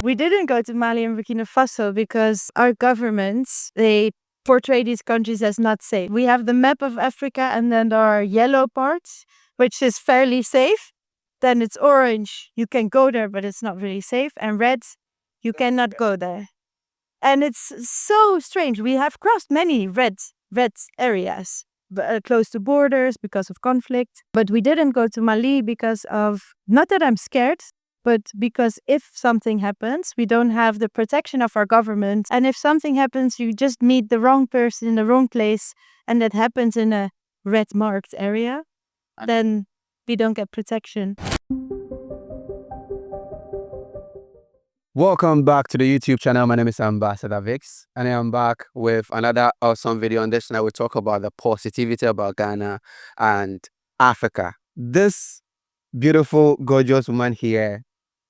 We didn't go to Mali and Burkina Faso because our governments, they portray these countries as not safe. We have the map of Africa and then there are yellow parts, which is fairly safe. Then it's orange, you can go there, but it's not really safe. And red, you cannot go there. And it's so strange. We have crossed many red areas close to borders because of conflict. But we didn't go to Mali because of, not that I'm scared, but because if something happens, we don't have the protection of our government. And if something happens, you just meet the wrong person in the wrong place, and that happens in a red marked area, then we don't get protection. Welcome back to the YouTube channel. My name is Ambassador Vix, and I am back with another awesome video. On this channel, we talk about the positivity about Ghana and Africa. This beautiful, gorgeous woman here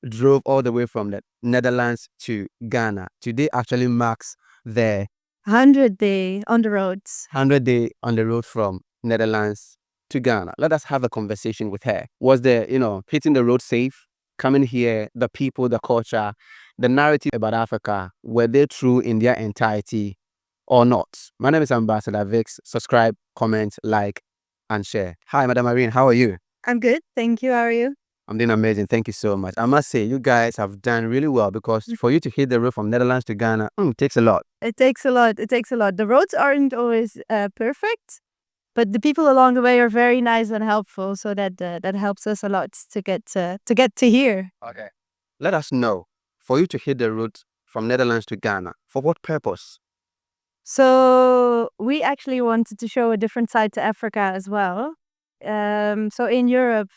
drove all the way from the Netherlands to Ghana. Today actually marks the 100 day on the roads. 100 day on the road from Netherlands to Ghana. Let us have a conversation with her. Was there, hitting the road safe? Coming here, the people, the culture, the narrative about Africa, were they true in their entirety or not? My name is Ambassador Vix. Subscribe, comment, like, and share. Hi, Madam Irene. How are you? I'm good. Thank you. How are you? I'm doing amazing. Thank you so much. I must say, you guys have done really well because for you to hit the road from Netherlands to Ghana, it takes a lot. It takes a lot. It takes a lot. The roads aren't always perfect, but the people along the way are very nice and helpful. So that helps us a lot to get to here. Okay. Let us know, for you to hit the road from Netherlands to Ghana, for what purpose? So we actually wanted to show a different side to Africa as well. So in Europe,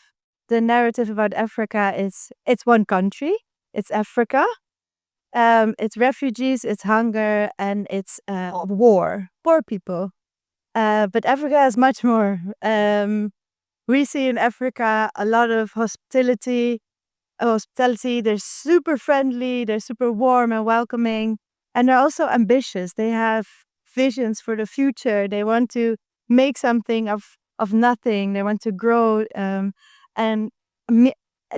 the narrative about Africa is it's one country, it's Africa. It's refugees, it's hunger, and it's war, poor people. But Africa is much more. We see in Africa a lot of hospitality. They're super friendly, they're super warm and welcoming, and they're also ambitious. They have visions for the future. They want to make something of nothing. They want to grow, and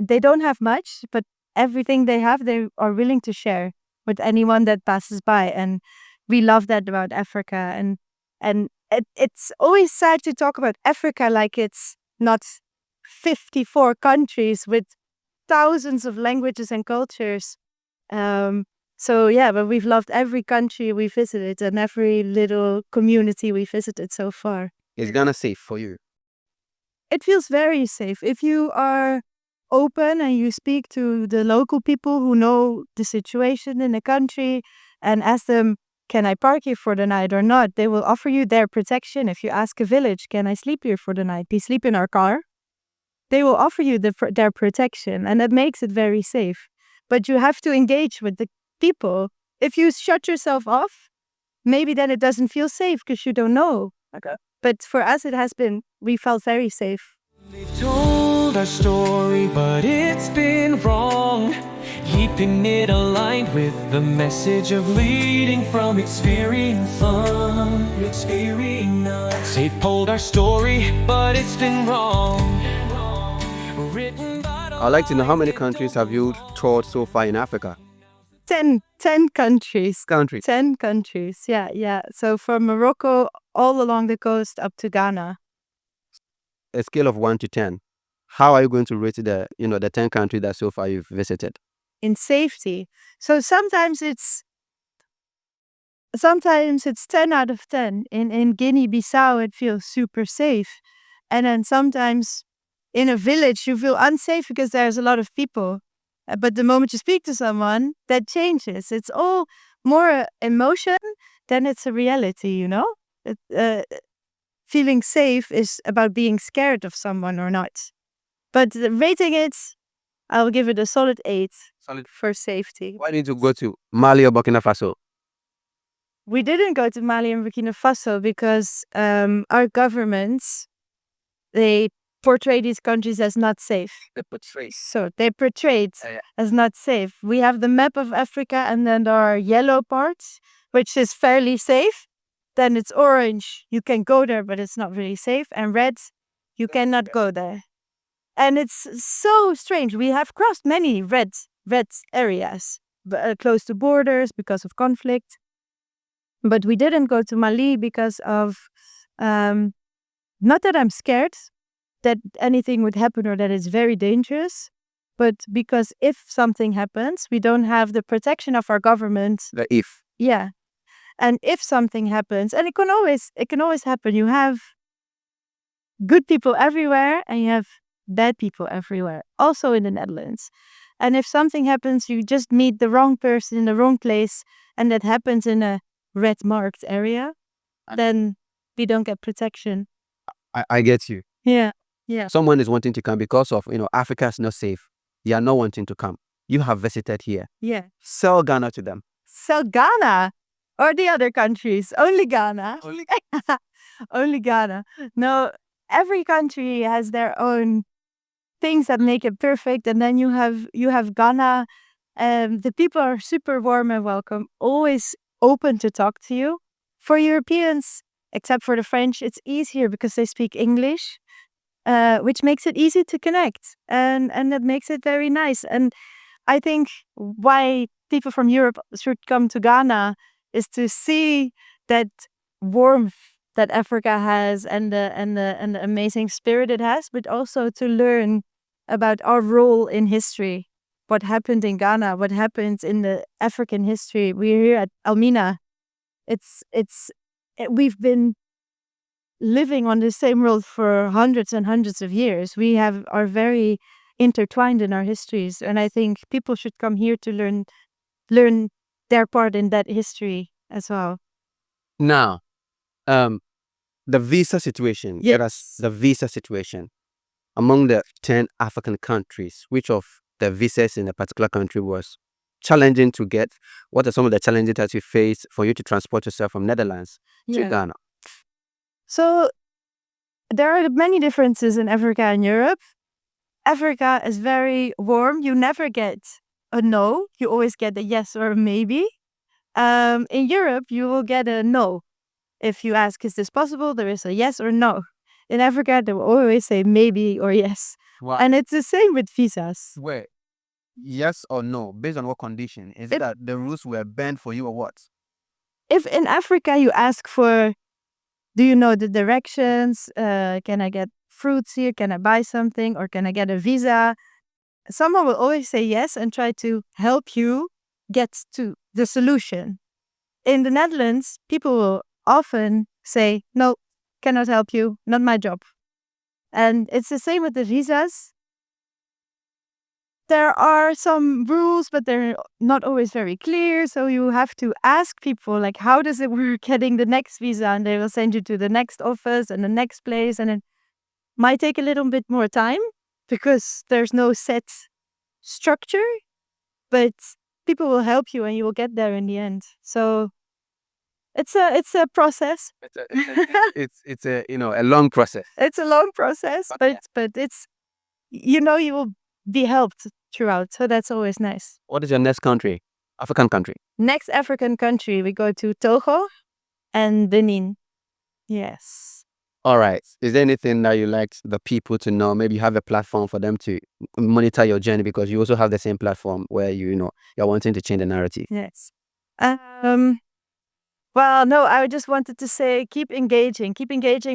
they don't have much, but everything they have, they are willing to share with anyone that passes by. And we love that about Africa. And it's always sad to talk about Africa like it's not 54 countries with thousands of languages and cultures. But we've loved every country we visited and every little community we visited so far. Is Ghana safe for you? It feels very safe. If you are open and you speak to the local people who know the situation in the country and ask them, can I park here for the night or not? They will offer you their protection. If you ask a village, can I sleep here for the night? We sleep in our car. They will offer you their protection, and that makes it very safe. But you have to engage with the people. If you shut yourself off, maybe then it doesn't feel safe because you don't know. Okay. But for us, we felt very safe. They've told our story, but it's been wrong. Keeping it aligned with the message of leading from experience. They've told our story, but it's been wrong. I'd like to know, how many countries have you toured so far in Africa? 10 countries. 10 countries, yeah. So from Morocco all along the coast up to Ghana. A scale of 1 to 10. How are you going to rate the 10 countries that so far you've visited? In safety. So sometimes it's 10 out of 10. In Guinea-Bissau, it feels super safe. And then sometimes in a village, you feel unsafe because there's a lot of people. But the moment you speak to someone, that changes. It's all more emotion than it's a reality, Feeling safe is about being scared of someone or not. But rating it, I'll give it a solid 8. Solid for safety. Why did you go to Mali or Burkina Faso? We didn't go to Mali and Burkina Faso because our governments, they portray these countries as not safe. They portrayed as not safe. We have the map of Africa and then there are yellow parts, which is fairly safe. Then it's orange, you can go there, but it's not really safe. And red, you cannot go there. And it's so strange. We have crossed many red areas close to borders because of conflict. But we didn't go to Mali because of, not that I'm scared that anything would happen or that it's very dangerous, but because if something happens, we don't have the protection of our government. The if. Yeah. And if something happens, and it can always happen, you have good people everywhere and you have bad people everywhere, also in the Netherlands. And if something happens, you just meet the wrong person in the wrong place, and that happens in a red marked area, then we don't get protection. I get you. Yeah. Yeah. Someone is wanting to come because of, Africa is not safe. They are not wanting to come. You have visited here. Yeah. Sell Ghana to them. Sell Ghana or the other countries? Only Ghana. Only Ghana. No, every country has their own things that make it perfect, and then you have Ghana. The people are super warm and welcome, always open to talk to you. For Europeans, except for the French, it's easier because they speak English, which makes it easy to connect, and that makes it very nice. And I think why people from Europe should come to Ghana is to see that warmth that Africa has and the amazing spirit it has, but also to learn about our role in history, what happened in Ghana, what happened in the African history. We're here at Elmina. We've been living on the same road for hundreds and hundreds of years. We are very intertwined in our histories, and I think people should come here to learn their part in that history as well. Now, the visa situation. Yes. Let us the visa situation among the 10 African countries. Which of the visas in a particular country was challenging to get? What are some of the challenges that you face for you to transport yourself from Netherlands to Yeah. Ghana? So there are many differences in Africa and Europe. Africa is very warm. You never get a no. You always get a yes or a maybe. In Europe, you will get a no. If you ask, is this possible? There is a yes or no. In Africa, they will always say maybe or yes. Wow. And it's the same with visas. Wait, yes or no? Based on what condition? Is it that the rules were bent for you or what? If in Africa you ask for, do you know the directions? Can I get fruits here? Can I buy something? Or can I get a visa? Someone will always say yes and try to help you get to the solution. In the Netherlands, people will often say, no, cannot help you, not my job. And it's the same with the visas. There are some rules, but they're not always very clear. So you have to ask people, like, how does it work getting the next visa? And they will send you to the next office and the next place. And it might take a little bit more time because there's no set structure, but people will help you and you will get there in the end. So it's a process. It's a a long process. It's a long process, but it's, you will be helped throughout. So that's always nice. What is your next country? African country? Next African country, we go to Togo and Benin. Yes. All right. Is there anything that you like the people to know? Maybe you have a platform for them to monitor your journey, because you also have the same platform where you're wanting to change the narrative. Yes. Well, no, I just wanted to say keep engaging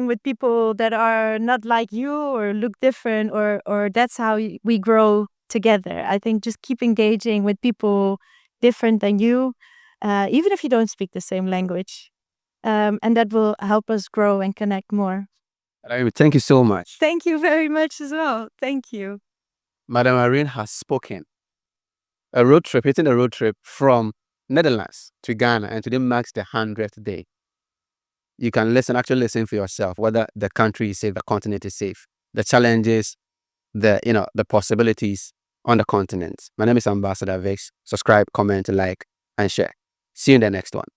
with people that are not like you or look different, or that's how we grow together. I think just keep engaging with people different than you, even if you don't speak the same language. And that will help us grow and connect more. Thank you so much. Thank you very much as well. Thank you. Madam Irene has spoken. Hitting a road trip from Netherlands to Ghana, and today marks the 100th day. You can actually listen for yourself, whether the country is safe, the continent is safe, the challenges, the possibilities on the continent. My name is Ambassador Vix. Subscribe, comment, like, and share. See you in the next one.